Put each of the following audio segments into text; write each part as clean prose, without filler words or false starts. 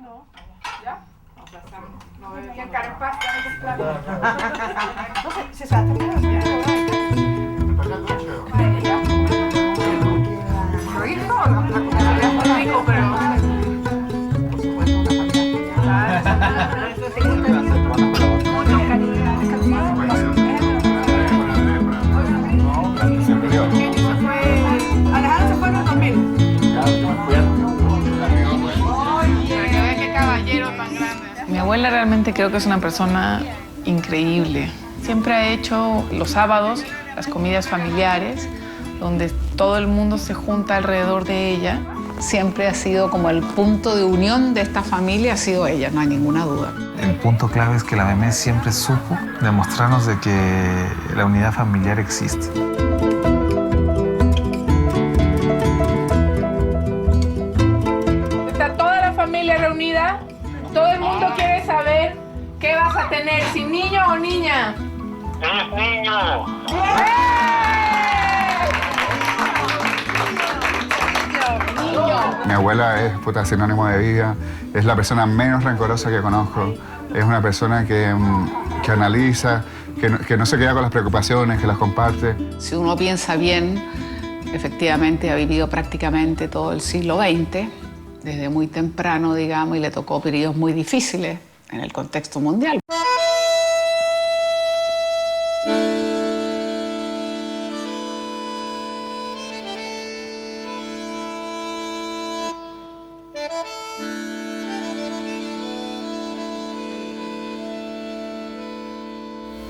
No. ¿Ya? No, que Karen Paz, dame tus platos. No sé, se sabe primero. Lo hizo, la comida es muy rico, pero... Por supuesto, una familia. Mucho cariño. Alejandro se fue en el 2000. Mi abuela realmente creo que es una persona increíble. Siempre ha hecho los sábados las comidas familiares, donde todo el mundo se junta alrededor de ella. Siempre ha sido como el punto de unión de esta familia, ha sido ella, no hay ninguna duda. El punto clave es que la Memé siempre supo demostrarnos de que la unidad familiar existe. Está toda la familia reunida. Todo el mundo quiere saber qué vas a tener, si niño o niña. ¡Es niño! Mi abuela es sinónimo de vida, es la persona menos rencorosa que conozco, es una persona que analiza, que no se queda con las preocupaciones, que las comparte. Si uno piensa bien, efectivamente ha vivido prácticamente todo el siglo XX, desde muy temprano, digamos, y le tocó periodos muy difíciles en el contexto mundial.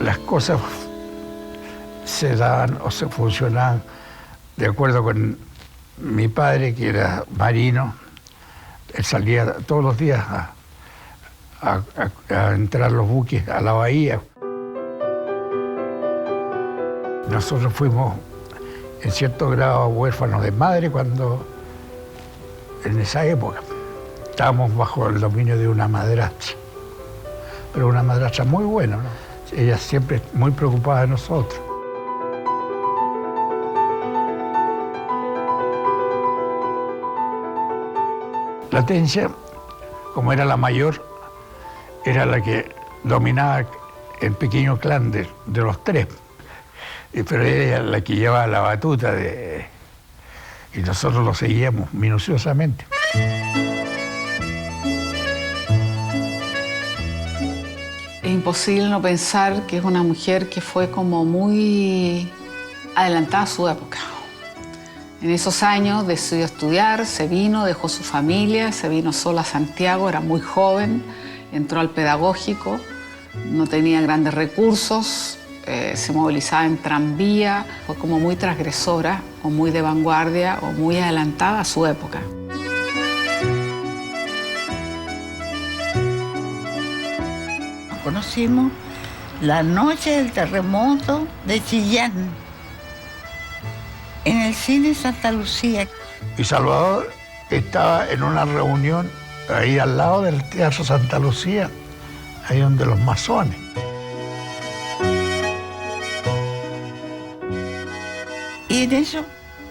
Las cosas se dan o se funcionan de acuerdo con mi padre, que era marino. Él salía todos los días a entrar los buques a la bahía. Nosotros fuimos en cierto grado huérfanos de madre en esa época. Estábamos bajo el dominio de una madrastra, pero una madrastra muy buena, ¿no? Ella siempre muy preocupada de nosotros. La Tencia, como era la mayor, era la que dominaba el pequeño clan de los tres. Pero ella era la que llevaba la batuta y nosotros lo seguíamos minuciosamente. Es imposible no pensar que es una mujer que fue como muy adelantada a su época. En esos años decidió estudiar, se vino, dejó su familia, se vino sola a Santiago, era muy joven, entró al pedagógico, no tenía grandes recursos, se movilizaba en tranvía, fue como muy transgresora o muy de vanguardia o muy adelantada a su época. Nos conocimos la noche del terremoto de Chillán, en el cine Santa Lucía. Y Salvador estaba en una reunión ahí al lado del Teatro Santa Lucía, ahí donde los masones. Y en eso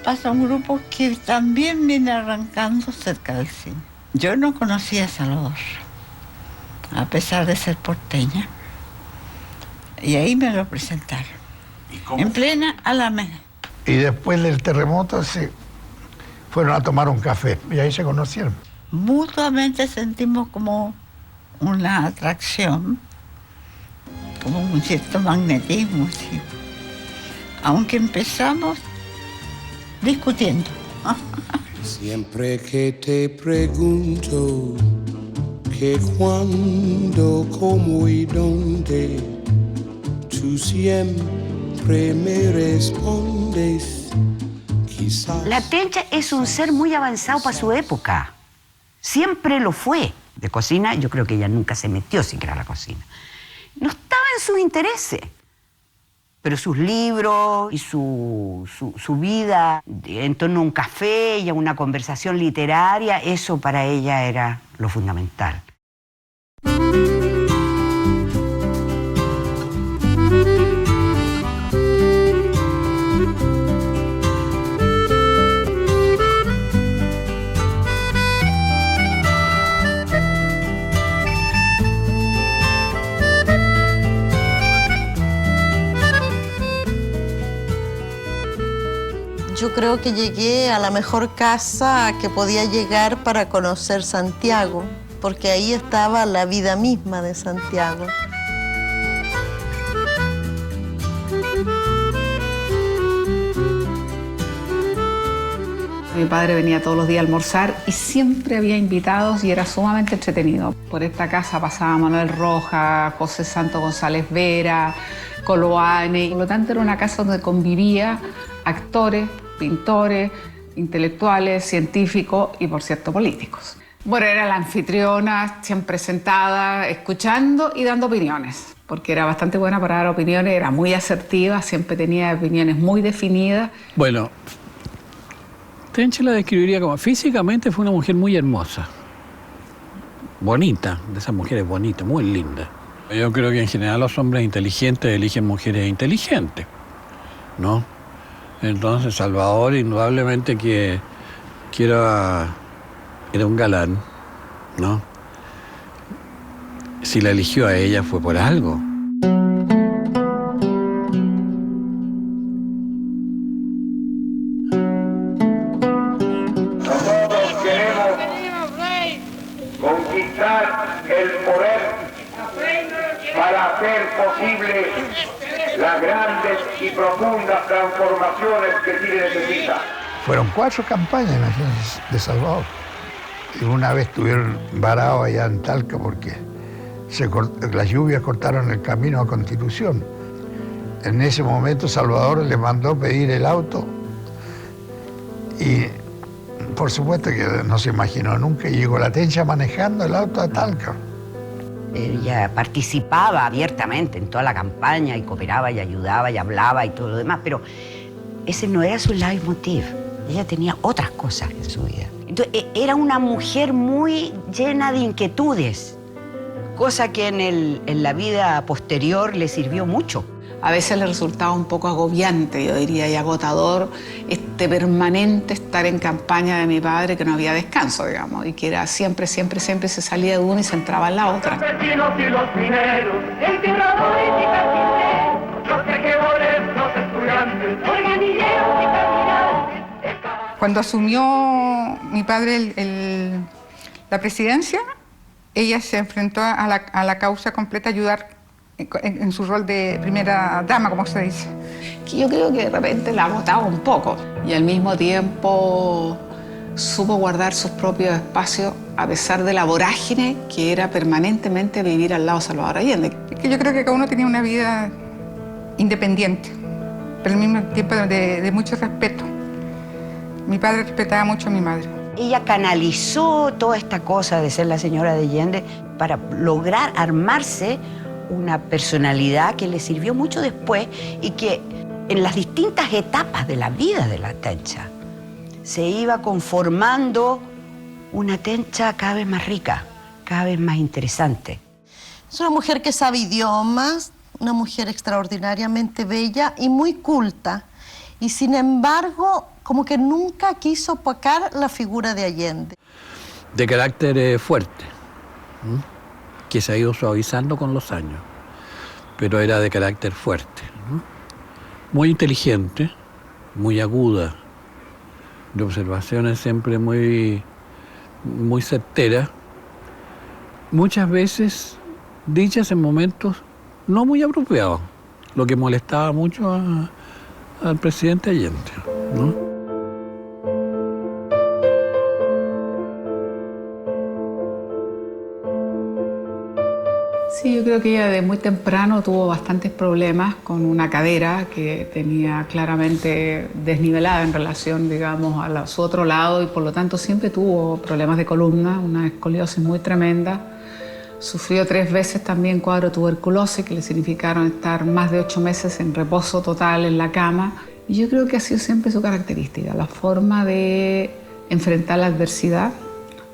pasa un grupo que también viene arrancando cerca del cine. Yo no conocía a Salvador, a pesar de ser porteña. Y ahí me lo presentaron, en plena Alameda. Y después del terremoto se fueron a tomar un café y ahí se conocieron. Mutuamente sentimos como una atracción, como un cierto magnetismo, ¿sí? Aunque empezamos discutiendo. Siempre que te pregunto que cuándo, cómo y dónde, tú siempre me respondes, quizás. La Tencha es un ser muy avanzado para su época. Siempre lo fue. De cocina, yo creo que ella nunca se metió siquiera a la cocina. No estaba en sus intereses. Pero sus libros y su vida en torno a un café y a una conversación literaria, eso para ella era lo fundamental. Yo creo que llegué a la mejor casa que podía llegar para conocer Santiago, porque ahí estaba la vida misma de Santiago. Mi padre venía todos los días a almorzar y siempre había invitados y era sumamente entretenido. Por esta casa pasaba Manuel Rojas, José Santo González Vera, Coloane. Por lo tanto, era una casa donde convivía actores, pintores, intelectuales, científicos y, por cierto, políticos. Bueno, era la anfitriona, siempre sentada, escuchando y dando opiniones, porque era bastante buena para dar opiniones, era muy asertiva, siempre tenía opiniones muy definidas. Bueno, Tencha la describiría como físicamente fue una mujer muy hermosa, bonita, de esas mujeres bonitas, muy lindas. Yo creo que en general los hombres inteligentes eligen mujeres inteligentes, ¿no? Entonces Salvador indudablemente que era un galán, ¿no? Si la eligió a ella fue por algo. Conquistar el poder para hacer posible las grandes y profundas transformaciones que Chile necesita. Fueron 4 campañas, imagínense, de Salvador. Y una vez estuvieron varados allá en Talca porque las lluvias cortaron el camino a Constitución. En ese momento Salvador le mandó pedir el auto y por supuesto que no se imaginó nunca y llegó la Tencha manejando el auto a Talca. Ella participaba abiertamente en toda la campaña y cooperaba y ayudaba y hablaba y todo lo demás, pero ese no era su leitmotiv. Ella tenía otras cosas en su vida. Entonces, era una mujer muy llena de inquietudes, cosa que en la vida posterior le sirvió mucho. A veces le resultaba un poco agobiante, yo diría, y agotador, este permanente estar en campaña de mi padre, que no había descanso, digamos, y que era siempre se salía de una y se entraba en la otra. Los vecinos y los mineros, entierradores y carpinteros, los tejedores, los estudiantes, organilleros y caminantes. Cuando asumió mi padre la presidencia, ella se enfrentó a la causa completa, ayudar en su rol de primera dama, como se dice. Que yo creo que de repente la agotaba un poco y al mismo tiempo supo guardar sus propios espacios a pesar de la vorágine que era permanentemente vivir al lado de Salvador Allende. Es que yo creo que cada uno tenía una vida independiente, pero al mismo tiempo de mucho respeto. Mi padre respetaba mucho a mi madre. Ella canalizó toda esta cosa de ser la señora de Allende para lograr armarse una personalidad que le sirvió mucho después y que en las distintas etapas de la vida de la Tencha se iba conformando una Tencha cada vez más rica, cada vez más interesante. Es una mujer que sabe idiomas, una mujer extraordinariamente bella y muy culta. Y sin embargo, como que nunca quiso opacar la figura de Allende. De carácter fuerte, que se ha ido suavizando con los años, pero era de carácter fuerte, ¿no? Muy inteligente, muy aguda, de observaciones siempre muy certeras, muchas veces dichas en momentos no muy apropiados, lo que molestaba mucho al presidente Allende, ¿no? Sí, yo creo que ella de muy temprano tuvo bastantes problemas con una cadera que tenía claramente desnivelada en relación, digamos, a su otro lado y por lo tanto siempre tuvo problemas de columna, una escoliosis muy tremenda. Sufrió 3 veces también cuadro de tuberculosis que le significaron estar más de 8 meses en reposo total en la cama. Y yo creo que ha sido siempre su característica, la forma de enfrentar la adversidad,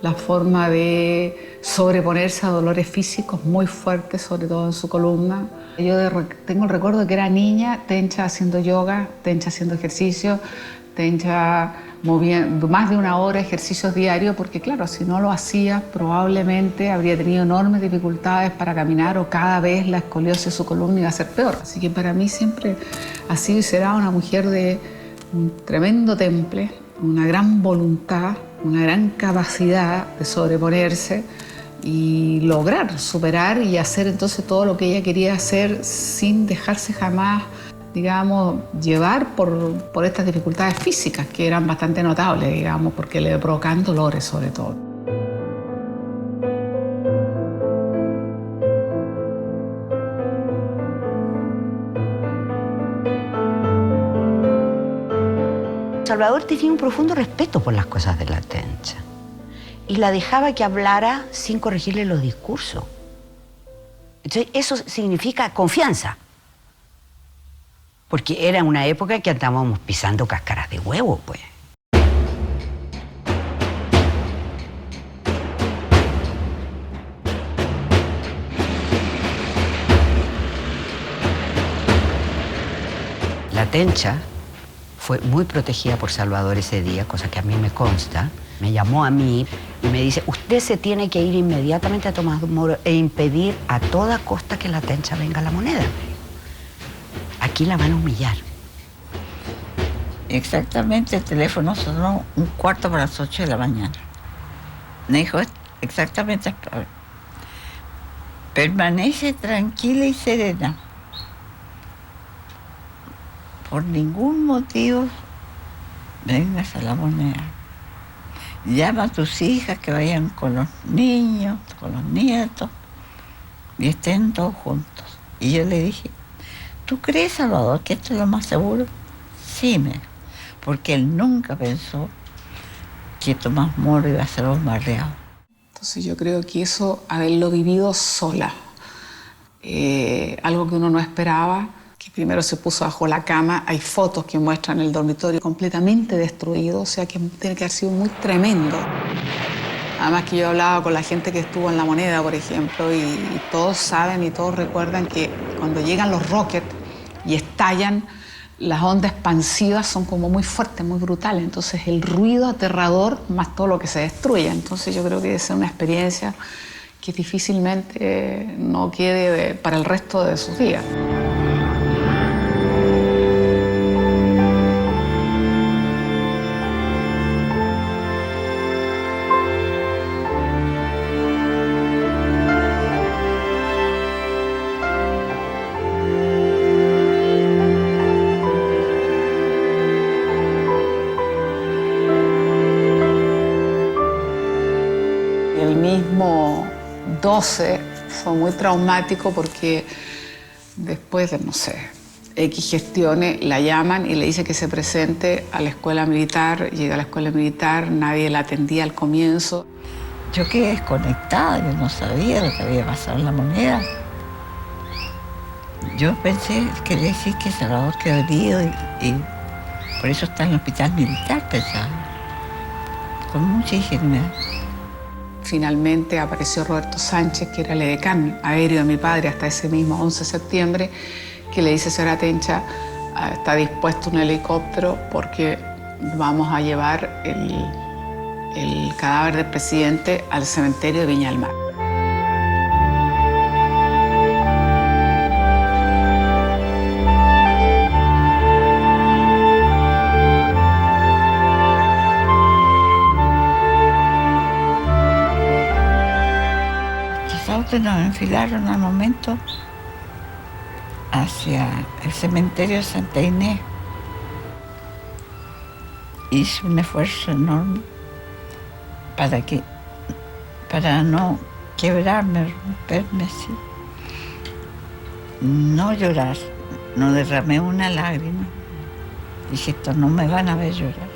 la forma de sobreponerse a dolores físicos muy fuertes, sobre todo en su columna. Yo tengo el recuerdo de que era niña, Tencha haciendo yoga, Tencha haciendo ejercicio, Tencha moviendo más de 1 hora ejercicios diarios, porque claro, si no lo hacía, probablemente habría tenido enormes dificultades para caminar o cada vez la escoliosis de su columna iba a ser peor. Así que para mí siempre ha sido y será una mujer de un tremendo temple, una gran voluntad, una gran capacidad de sobreponerse y lograr superar y hacer entonces todo lo que ella quería hacer sin dejarse jamás, digamos, llevar por estas dificultades físicas que eran bastante notables, digamos, porque le provocaban dolores sobre todo. Salvador tenía un profundo respeto por las cosas de la Tencha y la dejaba que hablara sin corregirle los discursos. Entonces, eso significa confianza, porque era una época que andábamos pisando cáscaras de huevo, pues. La Tencha fue muy protegida por Salvador ese día, cosa que a mí me consta. Me llamó a mí y me dice, usted se tiene que ir inmediatamente a Tomás Moro e impedir a toda costa que la Tencha venga a La Moneda. Aquí la van a humillar. Exactamente, el teléfono sonó 7:45 de la mañana. Me dijo exactamente, permanece tranquila y serena. Por ningún motivo vengas a La Moneda. Llama a tus hijas que vayan con los niños, con los nietos, y estén todos juntos. Y yo le dije, ¿tú crees, Salvador, que esto es lo más seguro? Sí, porque él nunca pensó que Tomás Moro iba a ser bombardeado. Entonces yo creo que eso, haberlo vivido sola, algo que uno no esperaba, que primero se puso bajo la cama, hay fotos que muestran el dormitorio completamente destruido, o sea que tiene que haber sido muy tremendo. Además que yo hablaba con la gente que estuvo en La Moneda, por ejemplo, y todos saben y todos recuerdan que cuando llegan los rockets y estallan, las ondas expansivas son como muy fuertes, muy brutales. Entonces el ruido aterrador más todo lo que se destruye. Entonces yo creo que debe ser una experiencia que difícilmente no quede para el resto de sus días. El mismo 12 fue muy traumático porque después de, no sé, X gestiones, la llaman y le dice que se presente a la escuela militar. Llega a la escuela militar, nadie la atendía al comienzo. Yo quedé desconectada, yo no sabía lo que había pasado en La Moneda. Yo pensé, quería decir que Salvador quedó herido y por eso está en el hospital militar, pensaba, con mucha ingenuidad. Finalmente apareció Roberto Sánchez, que era el edecán aéreo de mi padre hasta ese mismo 11 de septiembre, que le dice, señora Tencha, está dispuesto un helicóptero porque vamos a llevar el cadáver del presidente al cementerio de Viña del Mar. Nos enfilaron al momento hacia el cementerio de Santa Inés. Hice un esfuerzo enorme para no quebrarme, romperme así. No llorar, no derramé una lágrima. Dije, esto no me van a ver llorar.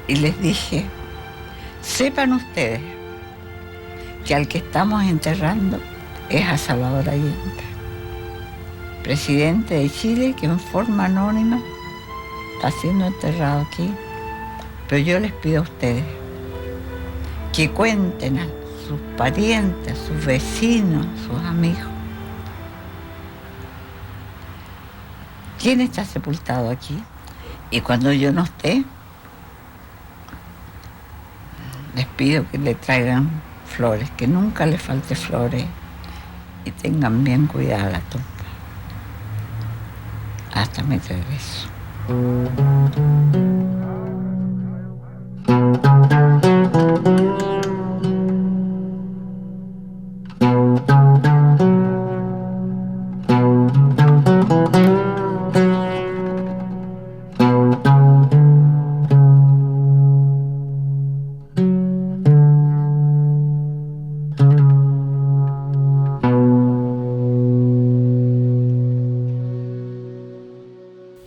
Y les dije, sepan ustedes que al que estamos enterrando es a Salvador Allende, presidente de Chile, que en forma anónima está siendo enterrado aquí. Pero yo les pido a ustedes que cuenten a sus parientes, a sus vecinos, a sus amigos, quién está sepultado aquí. Y cuando yo no esté, les pido que le traigan flores, que nunca les falte flores y tengan bien cuidada la tumba. hasta mi regreso.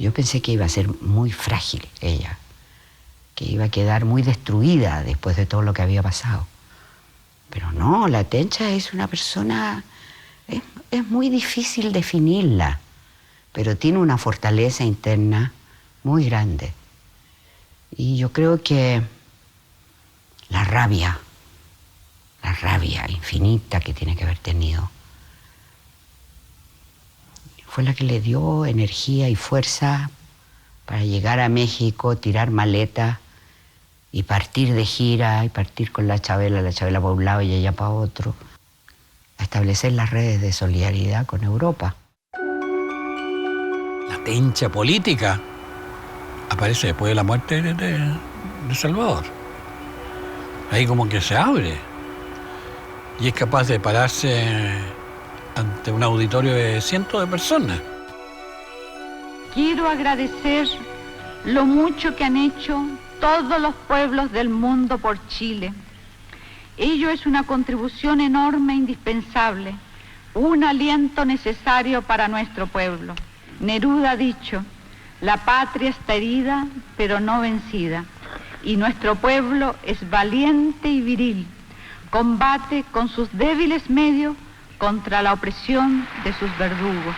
Yo pensé que iba a ser muy frágil ella, que iba a quedar muy destruida después de todo lo que había pasado. Pero no, la Tencha es una persona, es muy difícil definirla, pero tiene una fortaleza interna muy grande. Y yo creo que la rabia infinita que tiene que haber tenido, fue la que le dio energía y fuerza para llegar a México, tirar maleta y partir de gira, y partir con la Chabela para un lado y ella para otro, a establecer las redes de solidaridad con Europa. La Tencha política aparece después de la muerte de Salvador. Ahí como que se abre y es capaz de pararse ante un auditorio de cientos de personas. Quiero agradecer lo mucho que han hecho todos los pueblos del mundo por Chile. Ello es una contribución enorme e indispensable, un aliento necesario para nuestro pueblo. Neruda ha dicho, la patria está herida, pero no vencida, y nuestro pueblo es valiente y viril, combate con sus débiles medios contra la opresión de sus verdugos.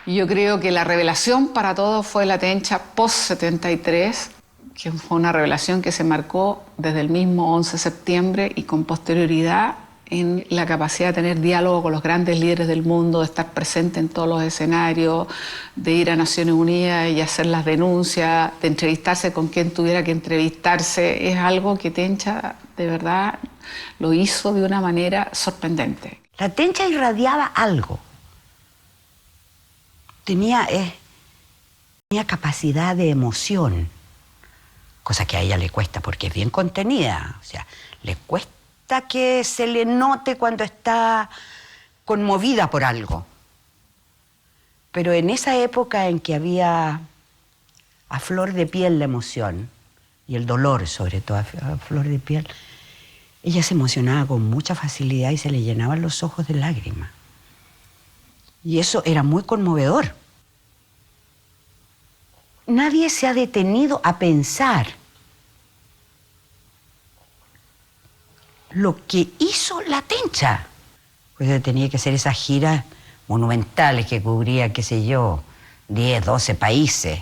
Yo creo que la revelación para todos fue la Tencha post-73, que fue una revelación que se marcó desde el mismo 11 de septiembre y con posterioridad en la capacidad de tener diálogo con los grandes líderes del mundo, de estar presente en todos los escenarios, de ir a Naciones Unidas y hacer las denuncias, de entrevistarse con quien tuviera que entrevistarse. Es algo que Tencha de verdad lo hizo de una manera sorprendente. La Tencha irradiaba algo. Tenía capacidad de emoción, cosa que a ella le cuesta porque es bien contenida. O sea, le cuesta que se le note cuando está conmovida por algo. Pero en esa época en que había a flor de piel la emoción, y el dolor sobre todo a flor de piel, ella se emocionaba con mucha facilidad y se le llenaban los ojos de lágrimas. Y eso era muy conmovedor. Nadie se ha detenido a pensar lo que hizo la Tencha. Pues tenía que hacer esas giras monumentales que cubría, qué sé yo, 10, 12 países,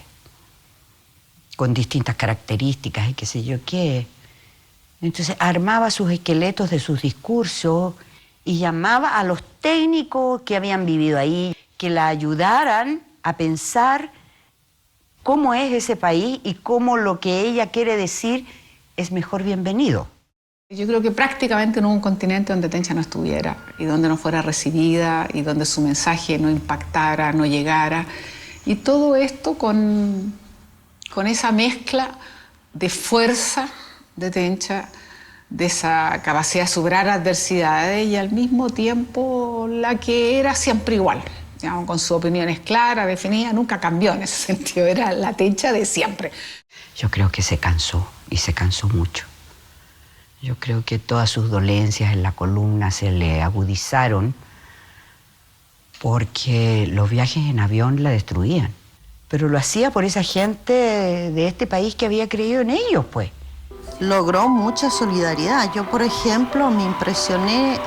con distintas características y qué sé yo qué. Entonces armaba sus esqueletos de sus discursos y llamaba a los técnicos que habían vivido ahí, que la ayudaran a pensar cómo es ese país y cómo lo que ella quiere decir es mejor bienvenido. Yo creo que prácticamente no hubo un continente donde Tencha no estuviera y donde no fuera recibida y donde su mensaje no impactara, no llegara. Y todo esto con esa mezcla de fuerza de Tencha, de esa capacidad de superar adversidades y al mismo tiempo la que era siempre igual, digamos, con sus opiniones claras, definidas, nunca cambió en ese sentido, era la Tencha de siempre. Yo creo que se cansó y se cansó mucho. Yo creo que todas sus dolencias en la columna se le agudizaron porque los viajes en avión la destruían. Pero lo hacía por esa gente de este país que había creído en ellos, pues. Logró mucha solidaridad. Yo, por ejemplo, me impresioné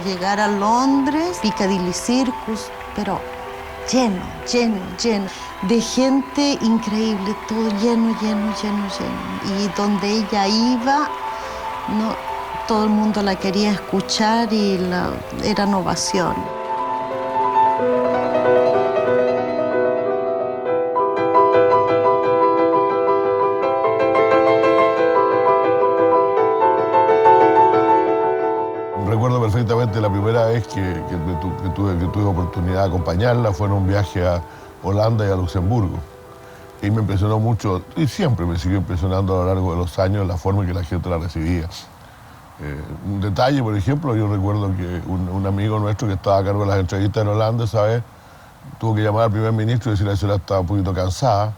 llegar a Londres, Piccadilly Circus, pero lleno, lleno, lleno, de gente increíble, todo lleno, lleno, lleno, lleno. Y donde ella iba, no, todo el mundo la quería escuchar y eran ovaciones. concretamente la primera vez que tuve oportunidad de acompañarla fue en un viaje a Holanda y a Luxemburgo. Y me impresionó mucho, y siempre me siguió impresionando a lo largo de los años, la forma en que la gente la recibía. Un detalle, por ejemplo, yo recuerdo que un amigo nuestro que estaba a cargo de las entrevistas en Holanda, ¿sabes?, tuvo que llamar al primer ministro y decirle que la señora estaba un poquito cansada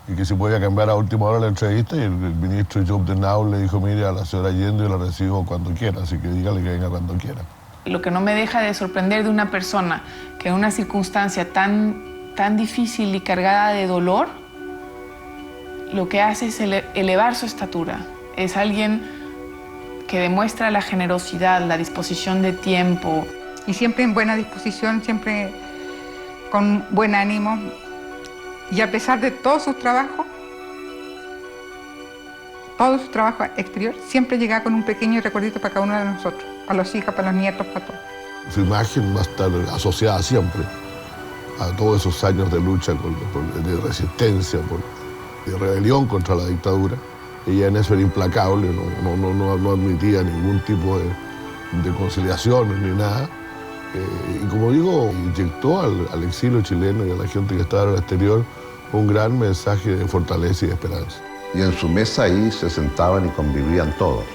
y que si podía cambiar a última hora la entrevista, y el ministro Joop den Uyl le dijo: mire, a la señora Allende yo la recibo cuando quiera, así que dígale que venga cuando quiera. Lo que no me deja de sorprender de una persona que en una circunstancia tan difícil y cargada de dolor, lo que hace es elevar su estatura. Es alguien que demuestra la generosidad, la disposición de tiempo. Y siempre en buena disposición, siempre con buen ánimo. Y a pesar de todo su trabajo exterior, siempre llegaba con un pequeño recuerdito para cada uno de nosotros, para los hijos, para los nietos, para todos. Su imagen va a estar asociada siempre a todos esos años de lucha, de resistencia, de rebelión contra la dictadura. Ella en eso era implacable, no admitía ningún tipo de conciliación ni nada. Y como digo, inyectó al exilio chileno y a la gente que estaba en el exterior un gran mensaje de fortaleza y de esperanza. Y en su mesa ahí se sentaban y convivían todos.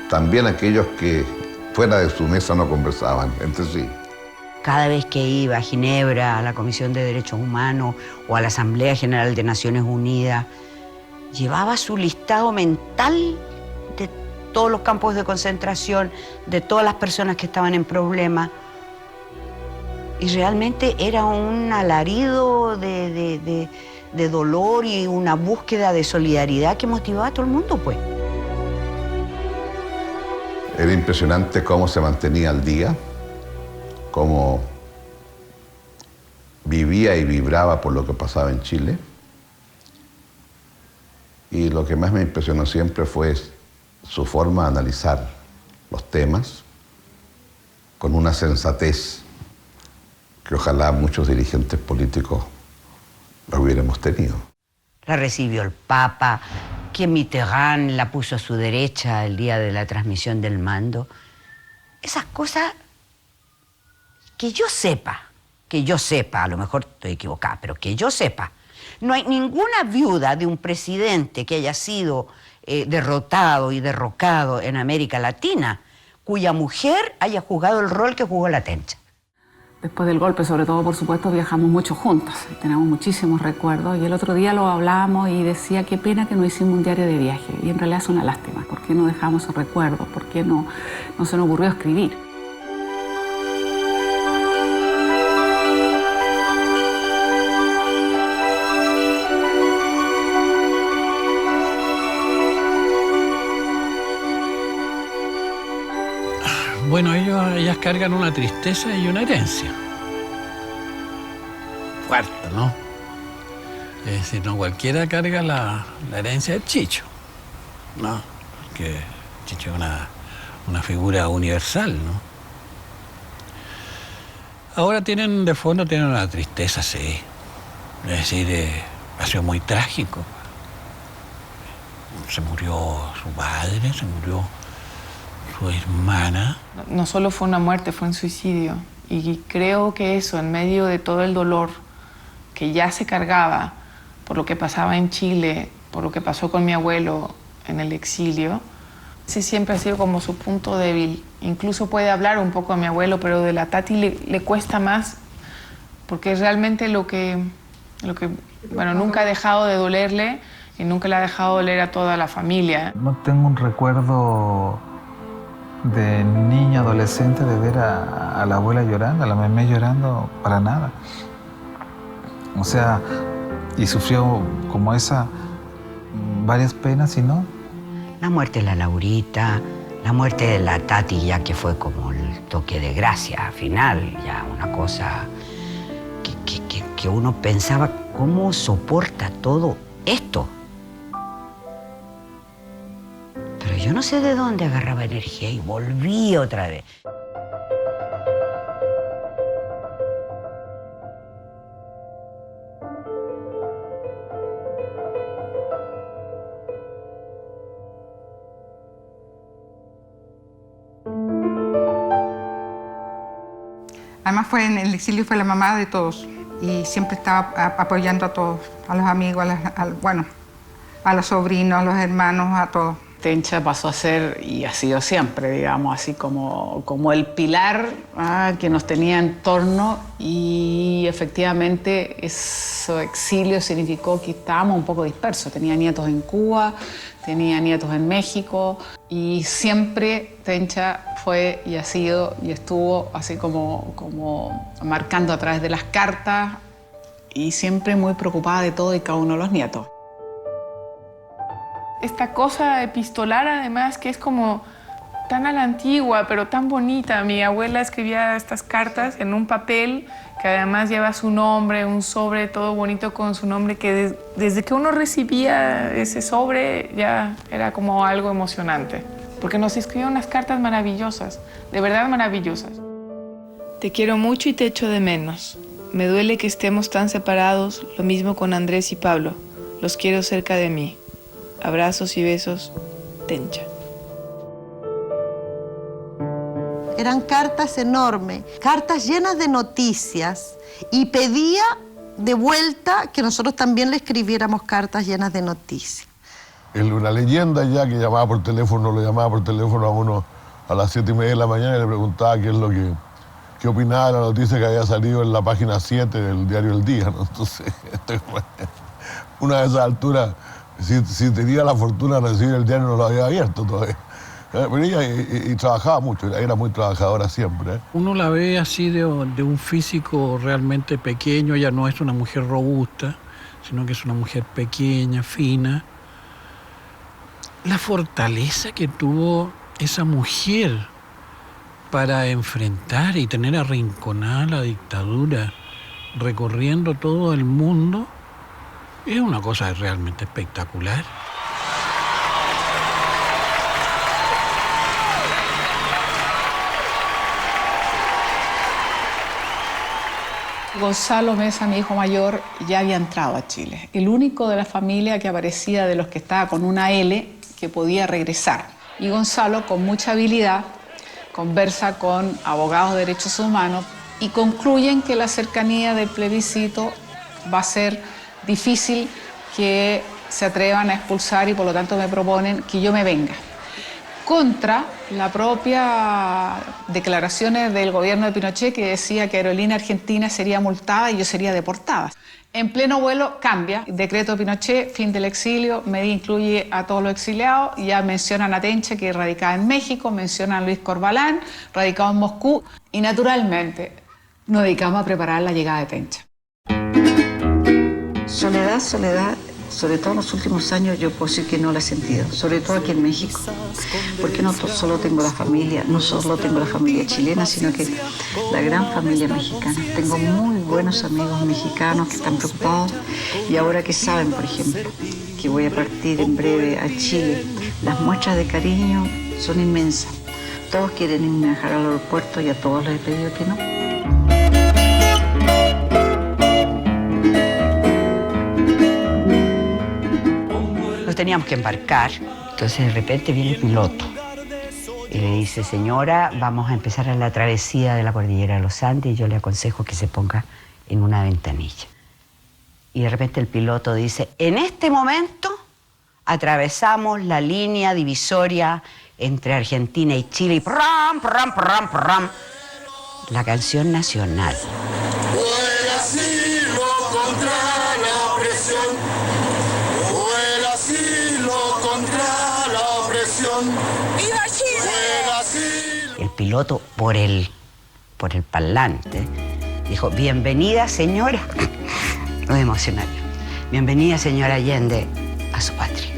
También aquellos que fuera de su mesa no conversaban entre sí. Cada vez que iba a Ginebra, a la Comisión de Derechos Humanos o a la Asamblea General de Naciones Unidas, llevaba su listado mental de todos los campos de concentración, de todas las personas que estaban en problemas. Y realmente era un alarido de dolor y una búsqueda de solidaridad que motivaba a todo el mundo, pues. Era impresionante cómo se mantenía al día, cómo vivía y vibraba por lo que pasaba en Chile. Y lo que más me impresionó siempre fue su forma de analizar los temas con una sensatez que ojalá muchos dirigentes políticos lo hubiéramos tenido. La recibió el Papa, que Mitterrand la puso a su derecha el día de la transmisión del mando. Esas cosas que yo sepa, a lo mejor estoy equivocada, pero que yo sepa, no hay ninguna viuda de un presidente que haya sido derrotado y derrocado en América Latina cuya mujer haya jugado el rol que jugó la Tencha. Después del golpe, sobre todo, por supuesto, viajamos mucho juntos. Tenemos muchísimos recuerdos. Y el otro día lo hablábamos y decía, qué pena que no hicimos un diario de viaje. Y en realidad es una lástima. ¿Por qué no dejamos esos recuerdos? ¿Por qué no se nos ocurrió escribir? Bueno, ellas cargan una tristeza y una herencia. Fuerte, ¿no? Es decir, no cualquiera carga la herencia del Chicho, ¿no? Porque Chicho es una figura universal, ¿no? Ahora de fondo tienen una tristeza, sí. Es decir, ha sido muy trágico. Se murió su padre, se murió su hermana. No solo fue una muerte, fue un suicidio. Y creo que eso, en medio de todo el dolor que ya se cargaba por lo que pasaba en Chile, por lo que pasó con mi abuelo en el exilio, ese siempre ha sido como su punto débil. Incluso puede hablar un poco a mi abuelo, pero de la Tati le cuesta más, porque es realmente lo que bueno, nunca ha dejado de dolerle y nunca le ha dejado doler a toda la familia. No tengo un recuerdo de niño, adolescente, de ver a la abuela llorando, a la mamá llorando, para nada. O sea, y sufrió como esa varias penas y no. La muerte de la Laurita, la muerte de la Tati, ya que fue como el toque de gracia final, ya una cosa que uno pensaba, ¿cómo soporta todo esto? Pero yo no sé de dónde agarraba energía y volví otra vez. mamá fue en el exilio, fue la mamá de todos y siempre estaba apoyando a todos, a los amigos, a los sobrinos, a los hermanos, a todos. Tencha pasó a ser, y ha sido siempre, digamos, así como el pilar que nos tenía en torno, y efectivamente ese exilio significó que estábamos un poco dispersos. Tenía nietos en Cuba, tenía nietos en México, y siempre Tencha fue y ha sido y estuvo así como marcando a través de las cartas, y siempre muy preocupada de todo y cada uno de los nietos. Esta cosa epistolar, además, que es como tan a la antigua, pero tan bonita. Mi abuela escribía estas cartas en un papel que además lleva su nombre, un sobre todo bonito con su nombre, que desde que uno recibía ese sobre ya era como algo emocionante. Porque nos escribió unas cartas maravillosas, de verdad maravillosas. Te quiero mucho y te echo de menos. Me duele que estemos tan separados, lo mismo con Andrés y Pablo. Los quiero cerca de mí. Abrazos y besos, Tencha. Eran cartas enormes, cartas llenas de noticias, y pedía de vuelta que nosotros también le escribiéramos cartas llenas de noticias. Una leyenda ya que llamaba por teléfono, lo llamaba por teléfono a uno a las 7:30 de la mañana y le preguntaba qué opinaba de la noticia que había salido en la página 7 del diario El Día, ¿no? Entonces, una de esas alturas, si tenía la fortuna de recibir el diario, no lo había abierto todavía. Pero ella y trabajaba mucho, era muy trabajadora siempre. Uno la ve así de un físico realmente pequeño. Ella no es una mujer robusta, sino que es una mujer pequeña, fina. La fortaleza que tuvo esa mujer para enfrentar y tener arrinconada la dictadura, recorriendo todo el mundo, es una cosa realmente espectacular. Gonzalo Mesa, mi hijo mayor, ya había entrado a Chile. El único de la familia que aparecía de los que estaba con una L que podía regresar. Y Gonzalo, con mucha habilidad, conversa con abogados de derechos humanos y concluyen que la cercanía del plebiscito va a ser difícil que se atrevan a expulsar, y por lo tanto me proponen que yo me venga. Contra la propia declaraciones del gobierno de Pinochet, que decía que Aerolínea Argentina sería multada y yo sería deportada. En pleno vuelo cambia, decreto de Pinochet, fin del exilio, medida incluye a todos los exiliados, ya mencionan a Tencha, que radicaba en México, mencionan a Luis Corbalán, radicado en Moscú, y naturalmente nos dedicamos a preparar la llegada de Tencha. Soledad, sobre todo en los últimos años, yo puedo decir que no la he sentido, sobre todo aquí en México, porque no solo tengo la familia, no solo tengo la familia chilena, sino que la gran familia mexicana. Tengo muy buenos amigos mexicanos que están preocupados, y ahora que saben, por ejemplo, que voy a partir en breve a Chile, las muestras de cariño son inmensas. Todos quieren irme a dejar al aeropuerto y a todos les he pedido que no. Teníamos que embarcar, entonces de repente viene el piloto y le dice: señora, vamos a empezar a la travesía de la cordillera de los Andes, y yo le aconsejo que se ponga en una ventanilla. Y de repente el piloto dice: en este momento atravesamos la línea divisoria entre Argentina y Chile, y ¡pram, pram, pram, pram! La canción nacional. ¡Viva Chile! El piloto, por el parlante, dijo: bienvenida, señora. Muy emocionario. Bienvenida, señora Allende, a su patria.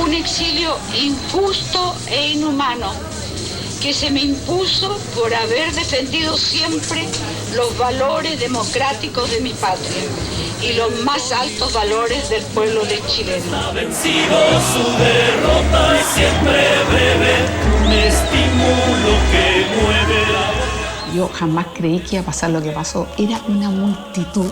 Un exilio injusto e inhumano, que se me impuso por haber defendido siempre los valores democráticos de mi patria y los más altos valores del pueblo de chileno. Ha vencido su derrota y siempre breve, un estímulo que mueve la... Yo jamás creí que iba a pasar lo que pasó. Era una multitud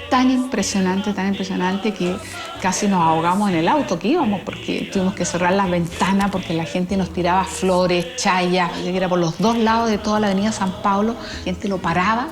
tan impresionante que casi nos ahogamos en el auto que íbamos, porque tuvimos que cerrar las ventanas porque la gente nos tiraba flores, chayas, era por los dos lados de toda la avenida San Pablo. La gente lo paraba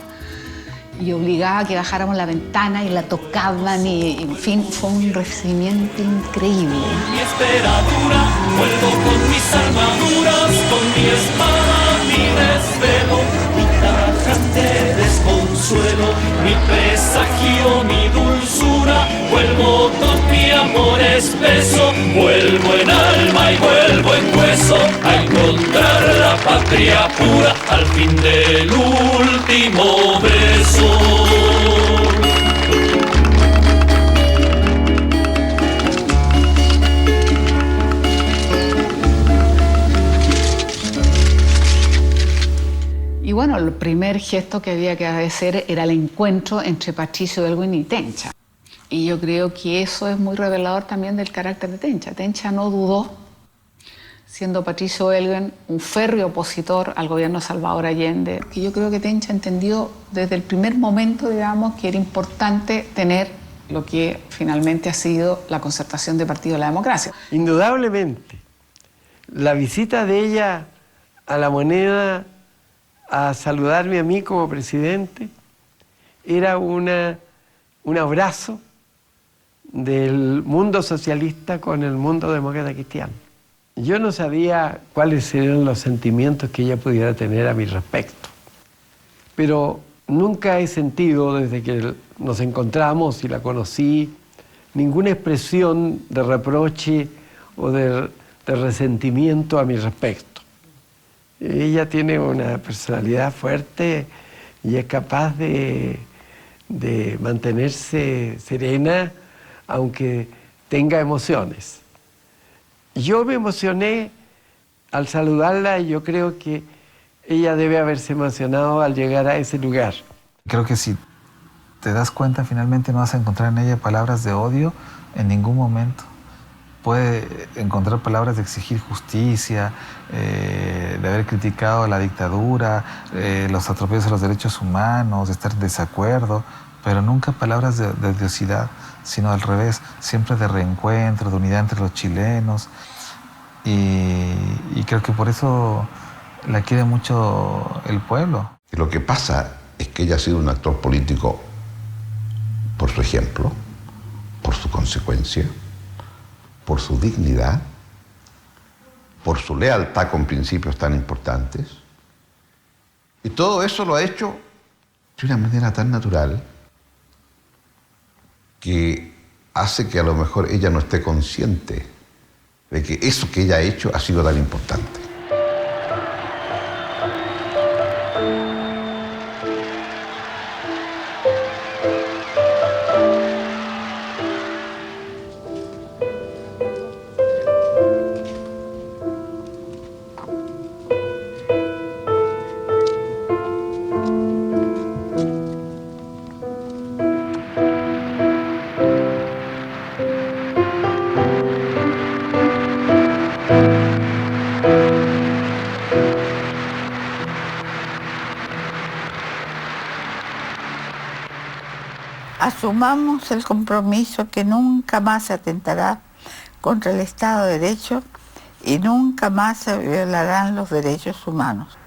y obligaba a que bajáramos la ventana y la tocaban y, en fin, fue un recibimiento increíble. Mi esperadura, vuelvo con mis armaduras, con mi espada, mi desvelo, mi tajante desconsuelo, mi presagio, mi dulzura, vuelvo con mi amor espeso, vuelvo en alma y vuelvo en hueso, a encontrar la patria pura al fin del último beso. Y bueno, el primer gesto que había que hacer era el encuentro entre Patricio Aylwin y Tencha. Y yo creo que eso es muy revelador también del carácter de Tencha. Tencha no dudó, siendo Patricio Aylwin un férreo opositor al gobierno de Salvador Allende, que yo creo que Tencha entendió desde el primer momento, digamos, que era importante tener lo que finalmente ha sido la concertación de Partido de la Democracia. Indudablemente, la visita de ella a La Moneda a saludarme a mí como presidente era un abrazo del mundo socialista con el mundo demócrata cristiano. Yo no sabía cuáles eran los sentimientos que ella pudiera tener a mi respecto, pero nunca he sentido, desde que nos encontramos y la conocí, ninguna expresión de reproche o de resentimiento a mi respecto. Ella tiene una personalidad fuerte y es capaz de mantenerse serena aunque tenga emociones. Yo me emocioné al saludarla y yo creo que ella debe haberse emocionado al llegar a ese lugar. Creo que si te das cuenta, finalmente no vas a encontrar en ella palabras de odio en ningún momento. Puede encontrar palabras de exigir justicia, de haber criticado la dictadura, los atropellos a los derechos humanos, de estar en desacuerdo, pero nunca palabras de odiosidad, sino al revés, siempre de reencuentro, de unidad entre los chilenos. Y creo que por eso la quiere mucho el pueblo. Y lo que pasa es que ella ha sido un actor político por su ejemplo, por su consecuencia, por su dignidad, por su lealtad con principios tan importantes. Y todo eso lo ha hecho de una manera tan natural que hace que a lo mejor ella no esté consciente de que eso que ella ha hecho ha sido tan importante. Asumamos el compromiso que nunca más se atentará contra el Estado de Derecho y nunca más se violarán los derechos humanos.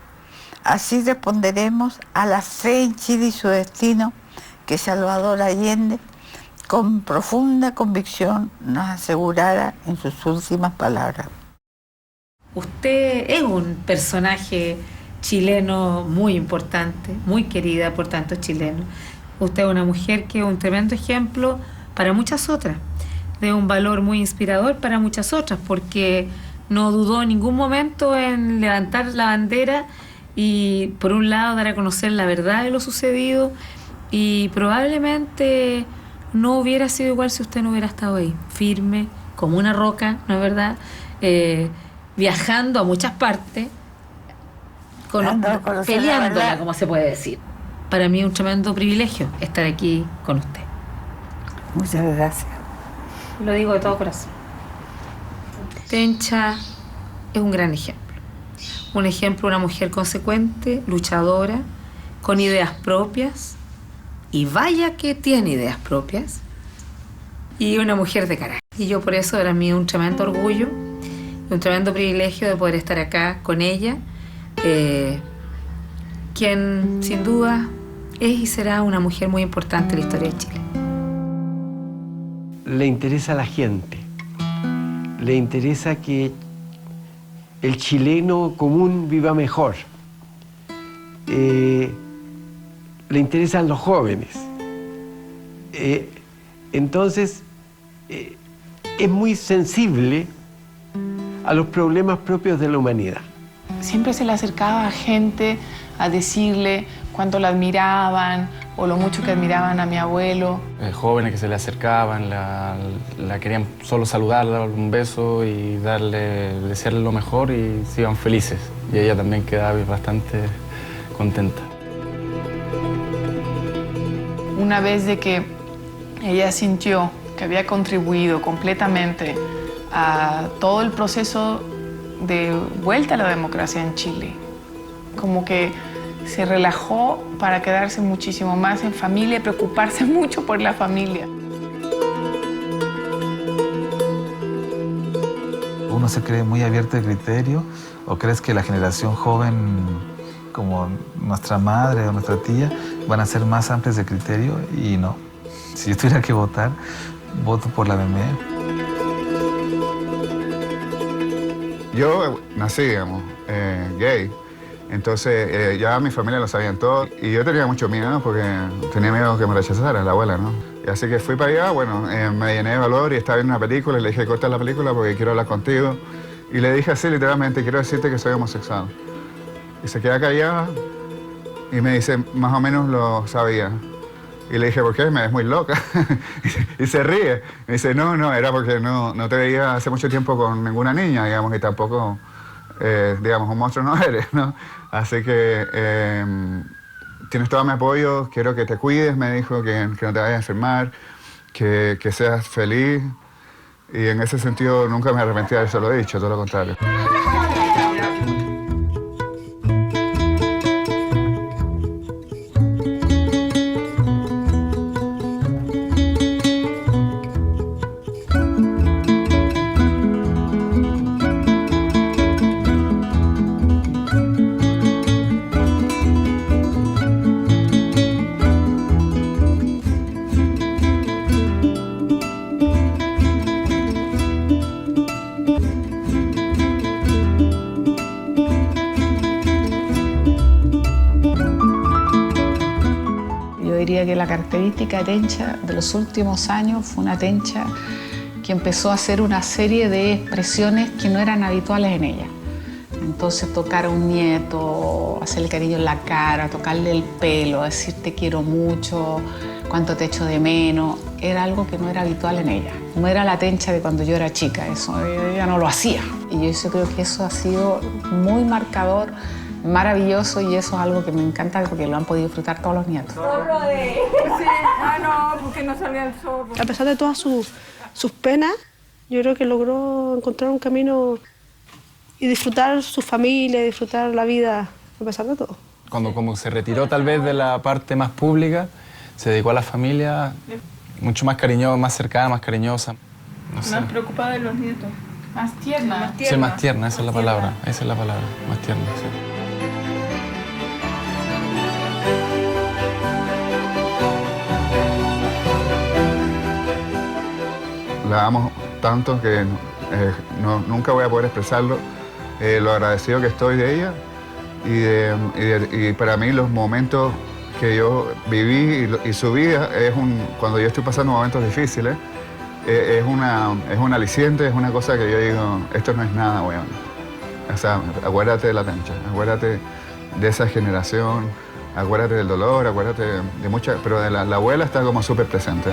Así responderemos a la fe en Chile y su destino que Salvador Allende, con profunda convicción, nos asegurara en sus últimas palabras. Usted es un personaje chileno muy importante, muy querida por tantos chilenos. Usted es una mujer que es un tremendo ejemplo para muchas otras, de un valor muy inspirador para muchas otras, porque no dudó en ningún momento en levantar la bandera y, por un lado, dar a conocer la verdad de lo sucedido, y probablemente no hubiera sido igual si usted no hubiera estado ahí, firme, como una roca, ¿no es verdad?, viajando a muchas partes, peleándola, como se puede decir. Para mí es un tremendo privilegio estar aquí con usted. Muchas gracias. Lo digo de todo corazón. Tencha es un gran ejemplo. Un ejemplo de una mujer consecuente, luchadora, con ideas propias, y vaya que tiene ideas propias, y una mujer de carácter. Y yo por eso era mí un tremendo orgullo, un tremendo privilegio de poder estar acá con ella, quien sin duda es y será una mujer muy importante en la historia de Chile. Le interesa a la gente, le interesa que el chileno común viva mejor, le interesan los jóvenes. Entonces, es muy sensible a los problemas propios de la humanidad. Siempre se le acercaba a gente a decirle cuánto la admiraban o lo mucho que admiraban a mi abuelo. Jóvenes que se le acercaban, la querían solo saludarla, darle un beso y desearle lo mejor y se iban felices. Y ella también quedaba bastante contenta. Una vez de que ella sintió que había contribuido completamente a todo el proceso de vuelta a la democracia en Chile, como que se relajó para quedarse muchísimo más en familia y preocuparse mucho por la familia. ¿Uno se cree muy abierto de criterio o crees que la generación joven, como nuestra madre o nuestra tía, van a ser más amplias de criterio? Y no. Si yo tuviera que votar, voto por la BME. Yo nací, digamos, gay. Entonces, ya mi familia lo sabían todo y yo tenía mucho miedo porque tenía miedo que me rechazara la abuela, ¿no? Y así que fui para allá, bueno, me llené de valor y estaba viendo una película y le dije, corta la película porque quiero hablar contigo. Y le dije así, literalmente, quiero decirte que soy homosexual. Y se queda callada y me dice, más o menos lo sabía. Y le dije, ¿por qué? Me ves muy loca. Y se ríe. Me dice, no, era porque no te veía hace mucho tiempo con ninguna niña, digamos, y tampoco... digamos, un monstruo no eres, ¿no? Así que tienes todo mi apoyo, quiero que te cuides, me dijo, que no te vayas a enfermar, que seas feliz. Y en ese sentido nunca me arrepentí de haberse lo dicho, todo lo contrario. Que la característica de Tencha de los últimos años fue una Tencha que empezó a hacer una serie de expresiones que no eran habituales en ella. Entonces tocar a un nieto, hacerle cariño en la cara, tocarle el pelo, decir te quiero mucho, cuánto te echo de menos, era algo que no era habitual en ella. No era la Tencha de cuando yo era chica, eso ella no lo hacía. Y yo creo que eso ha sido muy marcador, maravilloso, y eso es algo que me encanta porque lo han podido disfrutar todos los nietos. Porque no salía el zorro. A pesar de todas sus penas, yo creo que logró encontrar un camino y disfrutar su familia, disfrutar la vida a pesar de todo. Cuando como se retiró tal vez de la parte más pública, se dedicó a la familia, mucho más cariñosa, más cercana, más cariñosa. No sé. Más preocupada de los nietos. Más tierna. Sí, más tierna, esa es la palabra. Esa es la palabra, más tierna, sí. La amo tanto que nunca voy a poder expresarlo, lo agradecido que estoy de ella y para mí los momentos que yo viví y su vida cuando yo estoy pasando momentos difíciles, es un aliciente, es una cosa que yo digo, esto no es nada, weón. O sea, acuérdate de la Tencha, acuérdate de esa generación, acuérdate del dolor, acuérdate de muchas, pero de la abuela está como súper presente.